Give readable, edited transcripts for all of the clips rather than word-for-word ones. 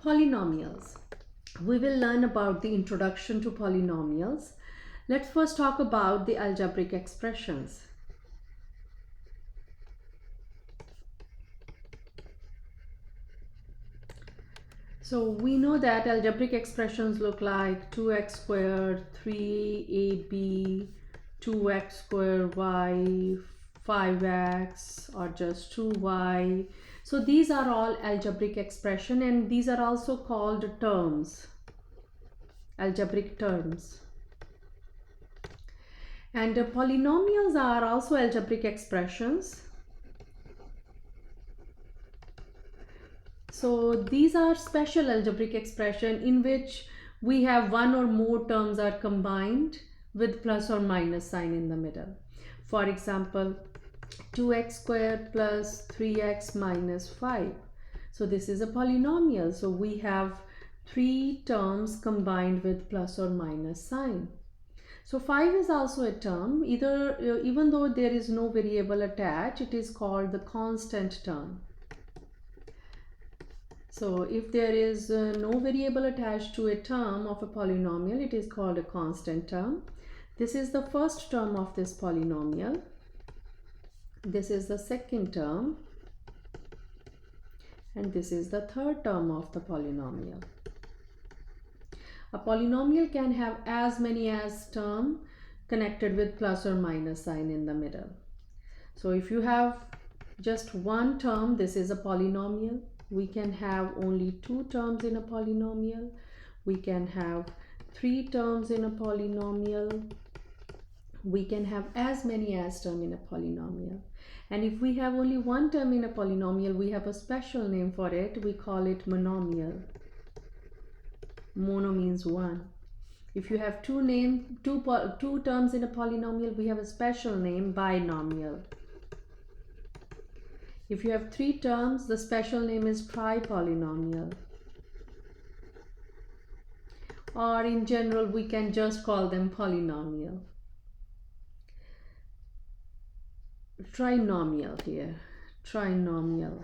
Polynomials. We will learn about the introduction to polynomials. Let's first talk about the algebraic expressions. So we know that algebraic expressions look like 2x squared, 3ab, 2x squared y, 5x, or just 2y. So these are all algebraic expression, and these are also called terms, algebraic terms. And polynomials are also algebraic expressions. So these are special algebraic expression in which we have one or more terms are combined with plus or minus sign in the middle. For example, 2x squared plus 3x minus 5. So this is a polynomial. So we have three terms combined with plus or minus sign. So 5 is also a term. Even though there is no variable attached, it is called the constant term. So if there is no variable attached to a term of a polynomial, it is called a constant term. This is the first term of this polynomial. This is the second term. And this is the third term of the polynomial. A polynomial can have as many as term connected with plus or minus sign in the middle. So if you have just one term, this is a polynomial. We can have only two terms in a polynomial. We can have three terms in a polynomial. We can have as many as term in a polynomial. And if we have only one term in a polynomial, we have a special name for it. We call it monomial. Mono means one. If you have two terms in a polynomial, we have a special name, binomial. If you have three terms, the special name is tripolynomial. Or in general, we can just call them polynomial. Trinomial here, trinomial.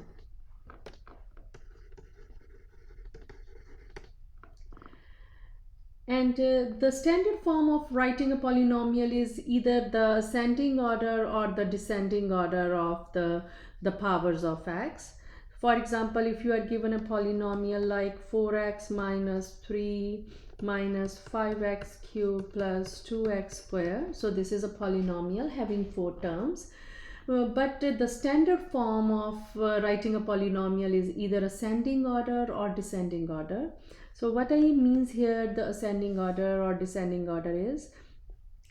And the standard form of writing a polynomial is either the ascending order or the descending order of the powers of x. For example, if you are given a polynomial like 4x minus 3 minus 5x cubed plus 2x squared. So this is a polynomial having four terms. But the standard form of writing a polynomial is either ascending order or descending order. So what I means here, the ascending order or descending order is,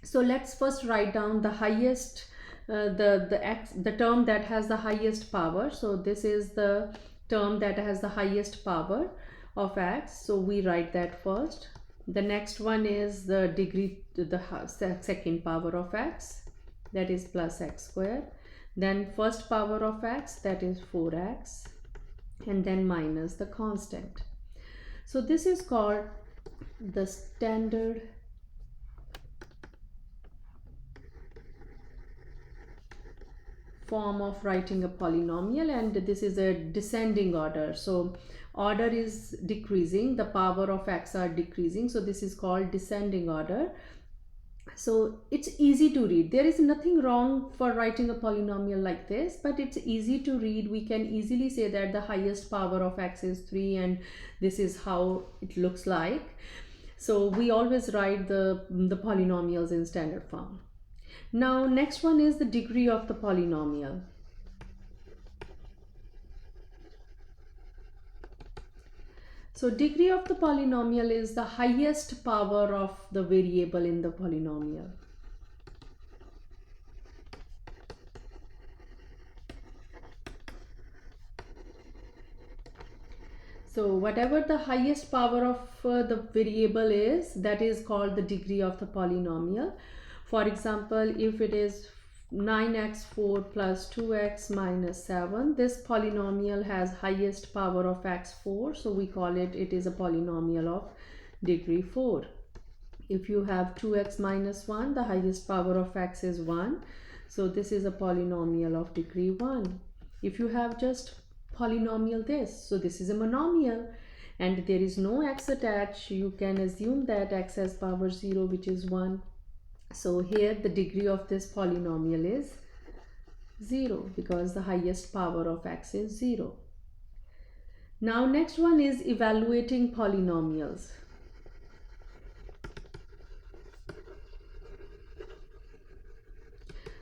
so let's first write down the highest, the term that has the highest power. So this is the term that has the highest power of x. So we write that first. The next one is the degree, the second power of x, that is plus x squared. Then first power of x, that is 4x, and then minus the constant. So this is called the standard form of writing a polynomial, and this is a descending order. So order is decreasing, the power of x are decreasing. So this is called descending order. So it's easy to read. There is nothing wrong for writing a polynomial like this, but it's easy to read. We can easily say that the highest power of x is 3 and this is how it looks like. So we always write the polynomials in standard form. Now next one is the degree of the polynomial. So degree of the polynomial is the highest power of the variable in the polynomial. So whatever the highest power of the variable is, that is called the degree of the polynomial. For example, if it is 9x4 plus 2x minus 7, this polynomial has highest power of x4, so we call it is a polynomial of degree 4. If you have 2x minus 1, the highest power of x is 1, so this is a polynomial of degree 1. If you have just polynomial this, so this is a monomial. and there is no x attached, you can assume that x has power 0, which is 1. So here the degree of this polynomial is 0 because the highest power of x is 0. Now next one is evaluating polynomials.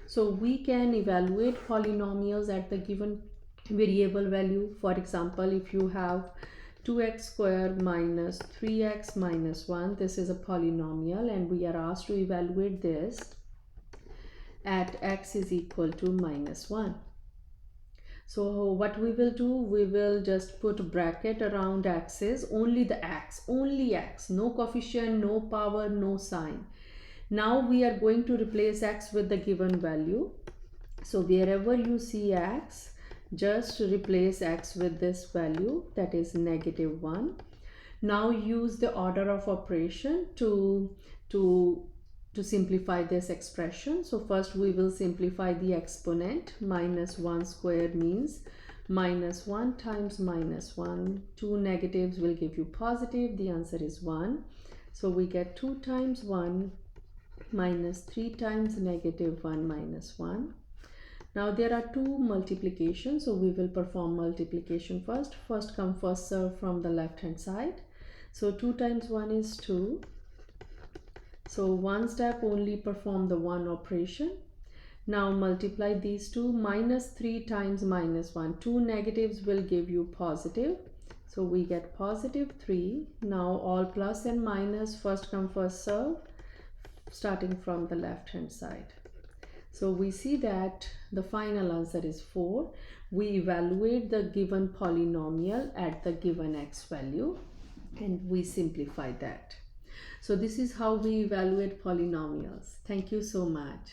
So we can evaluate polynomials at the given variable value. For example, if you have 2x squared minus 3x minus 1, this is a polynomial and we are asked to evaluate this at x is equal to minus 1. So what we will do, we will just put bracket around x's, only the x, only x, no coefficient, no power, no sign. Now we are going to replace x with the given value. So wherever you see x, just replace x with this value, that is -1. Now use the order of operation to simplify this expression. So first we will simplify the exponent. -1 squared means -1 times -1. Two negatives will give you positive. The answer is 1. So we get 2 times 1 minus 3 times -1 minus 1. Now there are two multiplications, so we will perform multiplication first. First come first serve from the left hand side. So 2 times 1 is 2. So one step only perform the one operation. Now multiply these two. -3 times -1. Two negatives will give you positive. So we get +3. Now all plus and minus first come first serve, starting from the left hand side. So we see that the final answer is 4. We evaluate the given polynomial at the given x value and we simplify that. So this is how we evaluate polynomials. Thank you so much.